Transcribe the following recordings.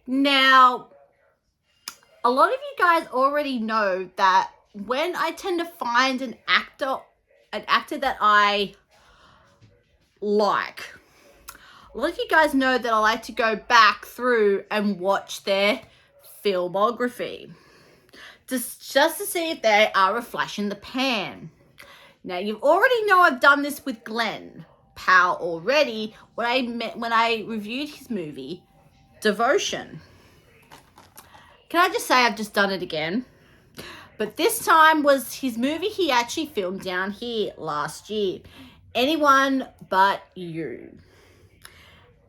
Now, a lot of you guys already know that when I tend to find an actor that I like, a lot of you guys know that I like to go back through and watch their filmography just to see if they are a flash in the pan. Now, you already know I've done this with Glenn Powell already when I reviewed his movie Devotion. Can I just say I've just done it again? But this time was his movie he actually filmed down here last year, Anyone But You.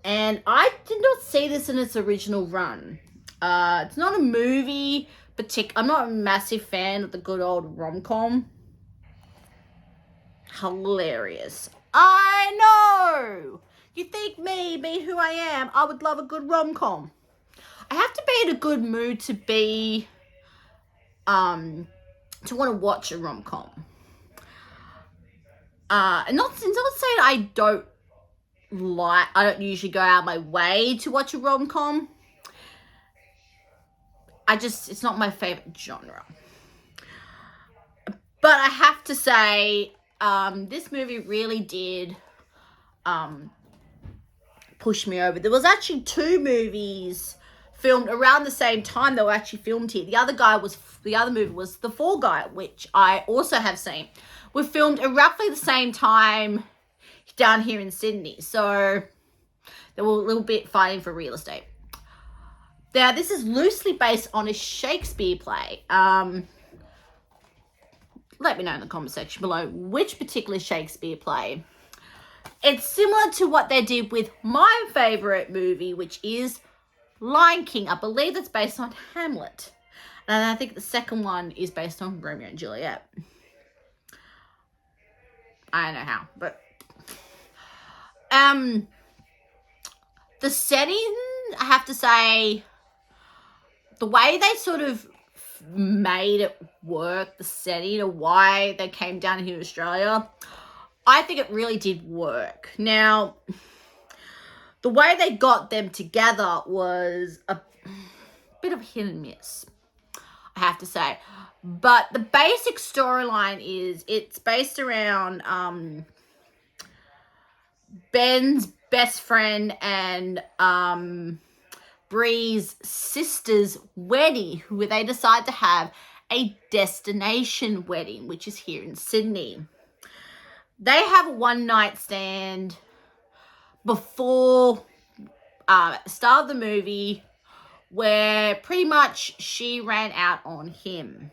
And I did not see this in its original run. It's not a movie, I'm not a massive fan of the good old rom-com. Hilarious. I know! You think me who I am, I would love a good rom-com. I have to be in a good mood to want to watch a rom-com. And not saying I don't usually go out of my way to watch a rom-com. It's not my favorite genre. But I have to say, this movie really did push me over. There was actually 2 movies filmed around the same time that were actually filmed here. The other movie was The Fall Guy, which I also have seen. Were filmed at roughly the same time down here in Sydney. So they were a little bit fighting for real estate. Now, this is loosely based on a Shakespeare play. Let me know in the comment section below which particular Shakespeare play. It's similar to what they did with my favorite movie, which is Lion King. I believe it's based on Hamlet. And I think the second one is based on Romeo and Juliet. I don't know how, but the setting, I have to say, the way they sort of made it work, the setting of why they came down here to Australia, I think it really did work. Now, the way they got them together was a bit of hit and miss, I have to say. But the basic storyline is it's based around Ben's best friend and Bree's sister's wedding, where they decide to have a destination wedding, which is here in Sydney. They have a one-night stand before the start of the movie where pretty much she ran out on him.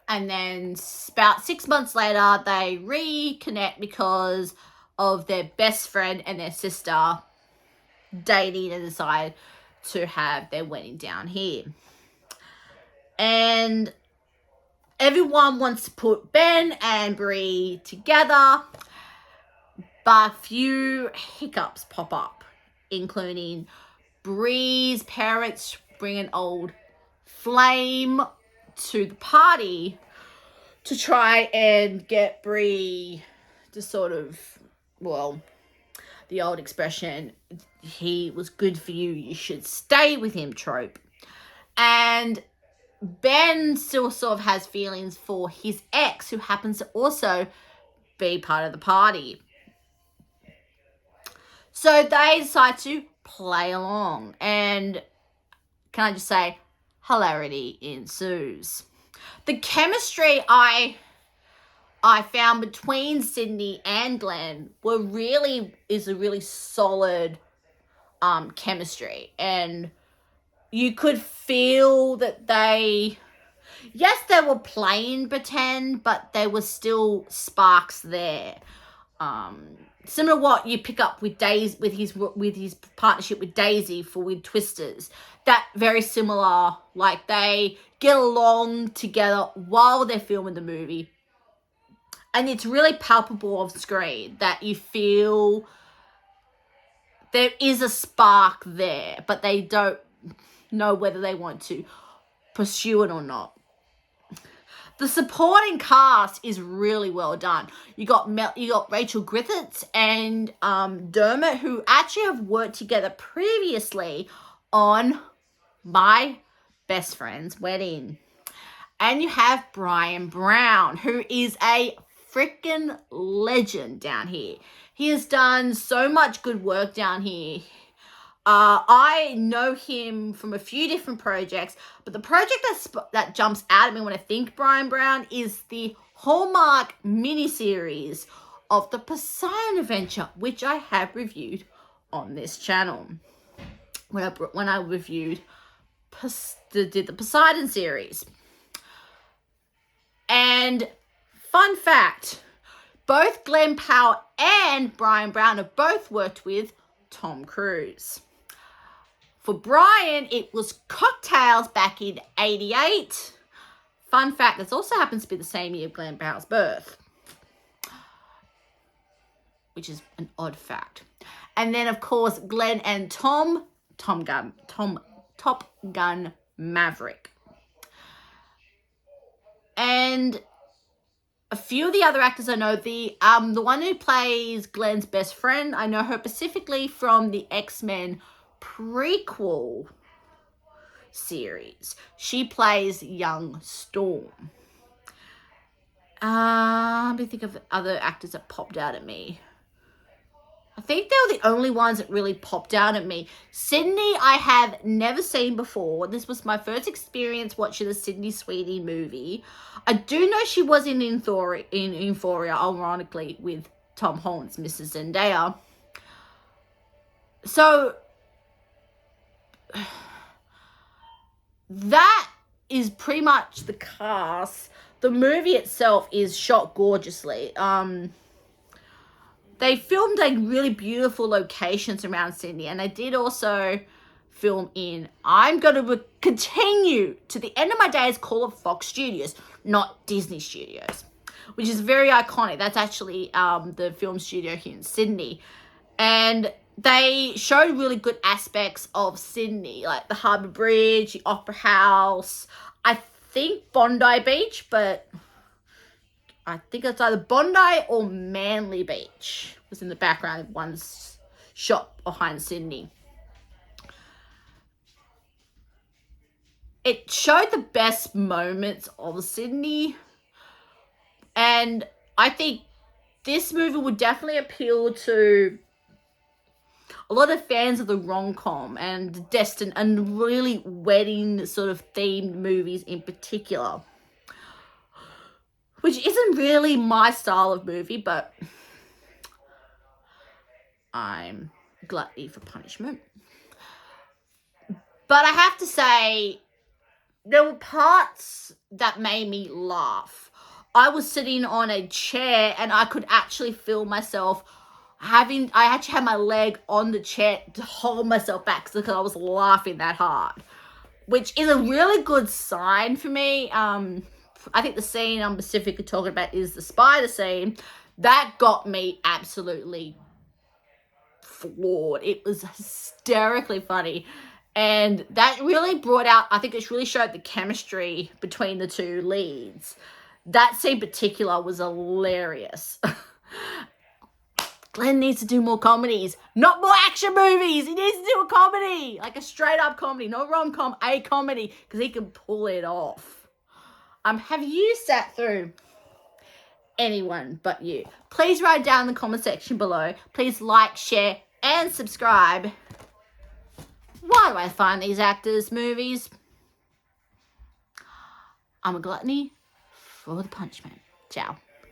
And then about 6 months later, they reconnect because of their best friend and their sister dating and decide to have their wedding down here. And everyone wants to put Ben and Bree together, but a few hiccups pop up, including Bree's parents bring an old flame to the party to try and get Bree to sort of, the old expression, he was good for you, you should stay with him trope. And Ben still sort of has feelings for his ex, who happens to also be part of the party. So they decide to play along, and can I just say, hilarity ensues. The chemistry I found between Sydney and Glenn is a really solid chemistry, and you could feel that they were playing pretend, but there was still sparks there. Similar to what you pick up with his partnership with Daisy with Twisters. That very similar, like they get along together while they're filming the movie. And it's really palpable on screen that you feel there is a spark there, but they don't know whether they want to pursue it or not. The supporting cast is really well done. You got Rachel Griffiths and Dermot, who actually have worked together previously on my best friend's wedding. And you have Bryan Brown, who is a freaking legend down here. He has done so much good work down here. I know him from a few different projects, but the project that jumps out at me when I think Bryan Brown is the Hallmark miniseries of the Poseidon Adventure, which I have reviewed on this channel. When I reviewed did the Poseidon series. And fun fact, both Glen Powell and Bryan Brown have both worked with Tom Cruise. For Bryan, it was Cocktails back in 88. Fun fact, this also happens to be the same year of Glen Powell's birth, which is an odd fact. And then, of course, Glen and Top Gun Maverick. And a few of the other actors I know, the one who plays Glen's best friend, I know her specifically from the X-Men prequel series. She plays young Storm. Let me think of other actors that popped out at me. I think they were the only ones that really popped out at me. Sydney, I have never seen before. This was my first experience watching the Sydney Sweeney movie. I do know she was in Euphoria, ironically, with Tom Holland's Mrs. Zendaya. So, that is pretty much the cast. The movie itself is shot gorgeously. They filmed like really beautiful locations around Sydney, and they did also film in, I'm going to continue to the end of my days call it Fox Studios, not Disney Studios, which is very iconic. That's actually the film studio here in Sydney. And they showed really good aspects of Sydney, like the Harbour Bridge, the Opera House, I think Bondi Beach, but I think it's either Bondi or Manly Beach was in the background of one shot behind Sydney. It showed the best moments of Sydney, and I think this movie would definitely appeal to a lot of fans of the rom-com and destined and really wedding sort of themed movies in particular, which isn't really my style of movie, but I'm gluttony for punishment. But I have to say, there were parts that made me laugh. I was sitting on a chair and I could actually feel myself I actually had my leg on the chair to hold myself back because I was laughing that hard, which is a really good sign for me. I think the scene I'm specifically talking about is the spider scene. That got me absolutely floored. It was hysterically funny. And that really brought out, I think it really showed the chemistry between the two leads. That scene in particular was hilarious. Glen needs to do more comedies, not more action movies. He needs to do a comedy, like a straight up comedy, not rom-com, a comedy, because he can pull it off. Have you sat through anyone but you? Please write down in the comment section below. Please like, share, and subscribe. Why do I find these actors' movies? I'm a gluttony for the punishment. Ciao.